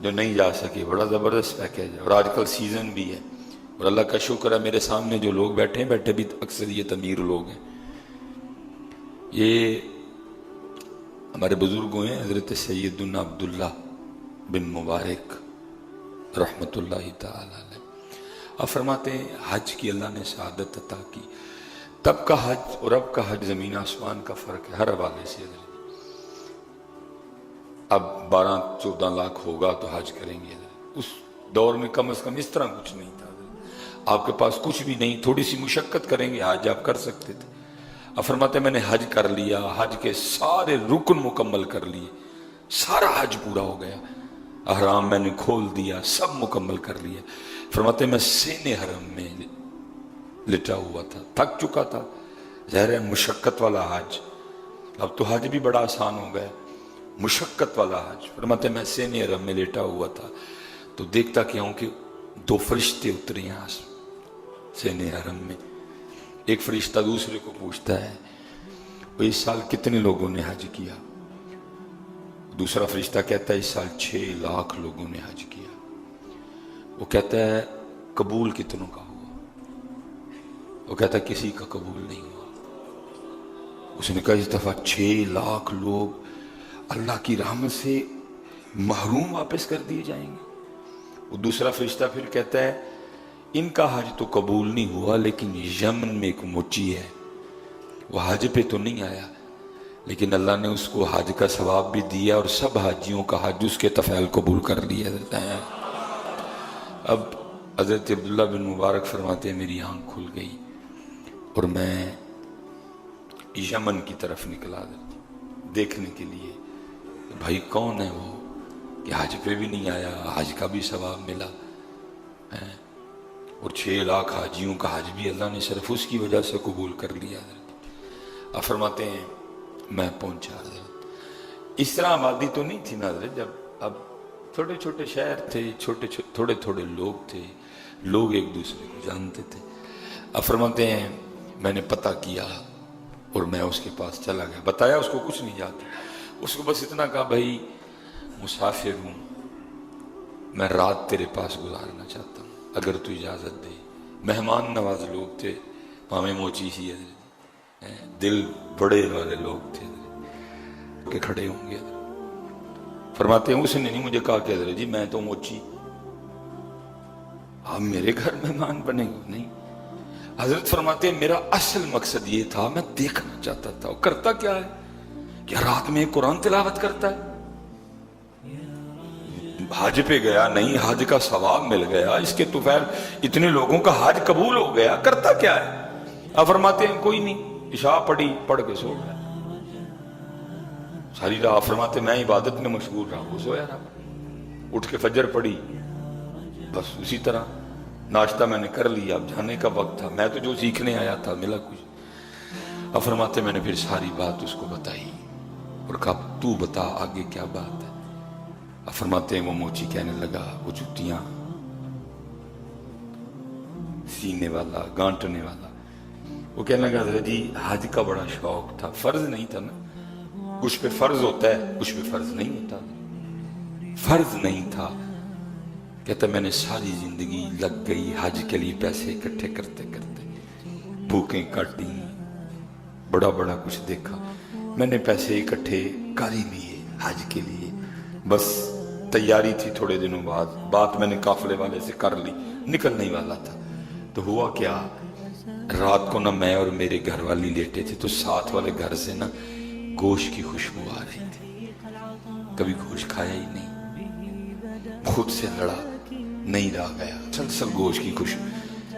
جو نہیں جا سکے بڑا زبردست پیکیج ہے، اور آج کل سیزن بھی ہے، اور اللہ کا شکر ہے میرے سامنے جو لوگ بیٹھے ہیں بیٹھے بھی اکثریت امیر لوگ ہیں. یہ ہمارے بزرگوں ہیں حضرت سیدنا عبداللہ بن مبارک رحمت اللہ تعالی علیہ. آپ فرماتے ہیں حج کی اللہ نے سعادت عطا کی. تب کا حج اور اب کا حج زمین آسمان کا فرق ہے ہر حوالے سے. اب 12-14 لاکھ ہوگا تو حج کریں گے. اس دور میں کم از کم اس طرح کچھ نہیں تھا. آپ کے پاس کچھ بھی نہیں، تھوڑی سی مشقت کریں گے حج آپ کر سکتے تھے. اب فرماتے ہیں میں نے حج کر لیا، حج کے سارے رکن مکمل کر لیے، سارا حج پورا ہو گیا، احرام میں نے کھول دیا، سب مکمل کر لیا. فرماتے ہیں میں سین حرم میں لٹا ہوا تھا، تھک چکا تھا. ظاہر ہے مشقت والا حج، اب تو حج بھی بڑا آسان ہو گیا، مشقت والا حج. فرماتے ہیں میں سین حرم میں لیٹا ہوا تھا تو دیکھتا کیا ہوں کہ 2 فرشتے اترے ہیں سین حرم میں. ایک فرشتہ دوسرے کو پوچھتا ہے وہ اس سال کتنے لوگوں نے حج کیا؟ دوسرا فرشتہ کہتا ہے اس سال 6 لاکھ لوگوں نے حج کیا. وہ کہتا ہے قبول کتنوں کا ہوا؟ وہ کہتا ہے کسی کا قبول نہیں ہوا. اس نے کہا اس دفعہ 6 لاکھ لوگ اللہ کی رحمت سے محروم واپس کر دیے جائیں گے. وہ دوسرا فرشتہ پھر کہتا ہے ان کا حج تو قبول نہیں ہوا، لیکن یمن میں ایک موچی ہے وہ حج پہ تو نہیں آیا لیکن اللہ نے اس کو حج کا ثواب بھی دیا اور سب حاجیوں کا حج اس کے طفیل قبول کر لیا. اب حضرت عبداللہ بن مبارک فرماتے ہیں میری آنکھ کھل گئی اور میں یمن کی طرف نکلا دیکھنے کے لیے بھائی کون ہے وہ کہ حج پہ بھی نہیں آیا، حج کا بھی ثواب ملا اور 6 لاکھ حاجیوں کا حج بھی اللہ نے صرف اس کی وجہ سے قبول کر لیا. اب فرماتے ہیں میں پہنچا. اس طرح آبادی تو نہیں تھی نا حضرت، جب اب چھوٹے چھوٹے شہر تھے، تھوڑے تھوڑے لوگ تھے، لوگ ایک دوسرے کو جانتے تھے. اب فرماتے ہیں میں نے پتہ کیا اور میں اس کے پاس چلا گیا. بتایا اس کو کچھ نہیں جاتا، اس کو بس اتنا کہا بھائی مسافر ہوں، میں رات تیرے پاس گزارنا چاہتا ہوں اگر تو اجازت دے. مہمان نواز لوگ تھے، مامے موچی سی دل بڑے والے لوگ تھے کہ کھڑے ہوں گے. فرماتے ہیں اس نے نہیں مجھے کہا کہ حضرت جی میں تو موچی، آپ میرے گھر مہمان بنے گے؟ نہیں. حضرت فرماتے ہیں میرا اصل مقصد یہ تھا، میں دیکھنا چاہتا تھا وہ کرتا کیا ہے. کیا رات میں قرآن تلاوت کرتا ہے؟ حج پہ گیا نہیں، حج کا ثواب مل گیا، اس کے تو خیر اتنے لوگوں کا حج قبول ہو گیا، کرتا کیا ہے؟ اب فرماتے ہیں کوئی نہیں، عشاء پڑھی، پڑھ کے سو گیا ساری رات. فرماتے میں عبادت میں مشغول رہا، وہ سویا رہا. اٹھ کے فجر پڑھی، بس اسی طرح ناشتہ میں نے کر لیا. اب جانے کا وقت تھا، میں تو جو سیکھنے آیا تھا ملا کچھ. اب فرماتے میں نے پھر ساری بات اس کو بتائی اور کہا تو بتا آگے کیا بات ہے. اب فرماتے ہیں وہ موچی کہنے لگا وہ جوتیاں سینے والا گانٹنے والا، وہ کہنے لگا حضرت جی حج کا بڑا شوق تھا، فرض نہیں تھا نا، کچھ پہ فرض ہوتا ہے کچھ پہ فرض نہیں ہوتا. فرض نہیں تھا. کہتا میں نے ساری زندگی لگ گئی حج کے لیے، پیسے اکٹھے کرتے کرتے بھوکیں کاٹی، بڑا بڑا کچھ دیکھا، میں نے پیسے اکٹھے کر ہی لیے حج کے لیے. بس تیاری تھی تھوڑے دنوں بعد، بات میں نے قافلے والے سے کر لی، نکلنے ہی والا تھا. تو ہوا کیا، رات کو نہ میں اور میرے گھر والی لیٹے تھے تو ساتھ والے گھر سے نا گوشت کی خوشبو آ رہی تھی. کبھی گوشت کھایا ہی نہیں، خود سے لڑا نہیں رہ گیا، سلسل گوشت کی خوشبو.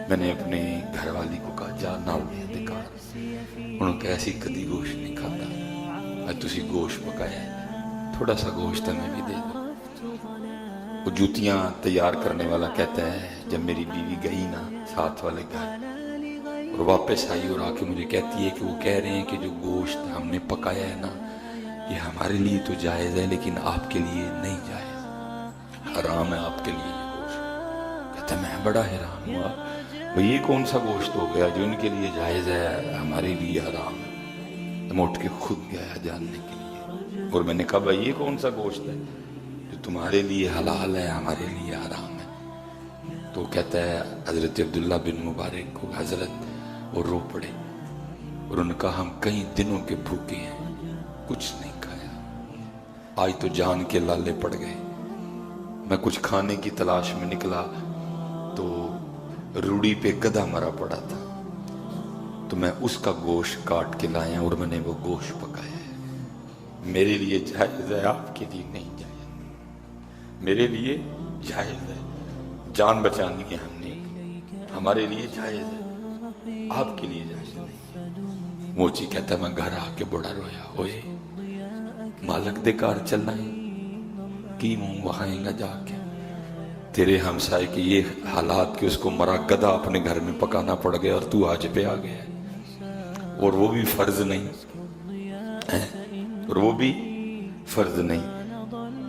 میں نے اپنے گھر والی کو کہا جا نال میں دکھا. انہوں نے کہا ایسی کدی گوشت نہیں کھاتا، میں تسی گوشت پکایا ہے، تھوڑا سا گوشت ہمیں بھی دے دو. وہ جوتیاں تیار کرنے والا کہتا ہے جب میری بیوی گئی نا ساتھ والے گھر اور واپس آئی اور آ کے مجھے کہتی ہے کہ وہ کہہ رہے ہیں کہ جو گوشت ہم نے پکایا ہے نا یہ ہمارے لیے تو جائز ہے لیکن آپ کے لیے نہیں جائز، حرام ہے آپ کے لیے یہ گوشت. کہتا ہے میں بڑا حیران ہوا، بھئی یہ کون سا گوشت ہو گیا جو ان کے لیے جائز ہے ہمارے لیے حرام ہے. میں اٹھ کے خود گیا جاننے کے لیے اور میں نے کہا بھئی یہ کون سا گوشت ہے جو تمہارے لیے حلال ہے ہمارے لیے حرام ہے. تو کہتا ہے حضرت عبداللہ بن مبارک کو حضرت وہ رو پڑے اور انہوں نے کہا ہم کئی دنوں کے بھوکے ہیں, کچھ نہیں کھایا, آج تو جان کے لالے پڑ گئے. میں کچھ کھانے کی تلاش میں نکلا تو روڑی پہ گدھا مرا پڑا تھا, تو میں اس کا گوشت کاٹ کے لایا اور میں نے وہ گوشت پکایا ہے. میرے لیے جائز ہے, آپ کے لیے نہیں جائز. میرے لیے جائز ہے, جان بچانی ہے ہم نے, ہمارے لیے جائز ہے, آپ کے لیے جائز نہیں. موچی کہتا ہے میں گھر آ کے بڑا رویا, ہوئے مالک دے کار چلنا ہے کی منہ بخائیں گا جا کے. تیرے ہمسائے کی یہ حالات کہ اس کو مرا گدھا اپنے گھر میں پکانا پڑ گیا اور تو آج پہ آ گیا, اور وہ بھی فرض نہیں, اور وہ بھی فرض نہیں.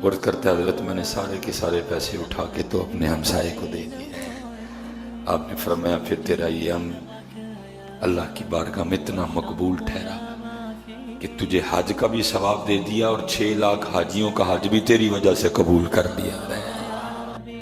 اور کرتے حضرت میں نے سارے کے سارے پیسے اٹھا کے تو اپنے ہمسائے کو دے دیے. آپ نے فرمایا پھر تیرا یہ اللہ کی بارگاہ میں اتنا مقبول ٹھہرا کہ تجھے حج کا بھی ثواب دے دیا اور 6 لاکھ حاجیوں کا حج بھی تیری وجہ سے قبول کر دیا.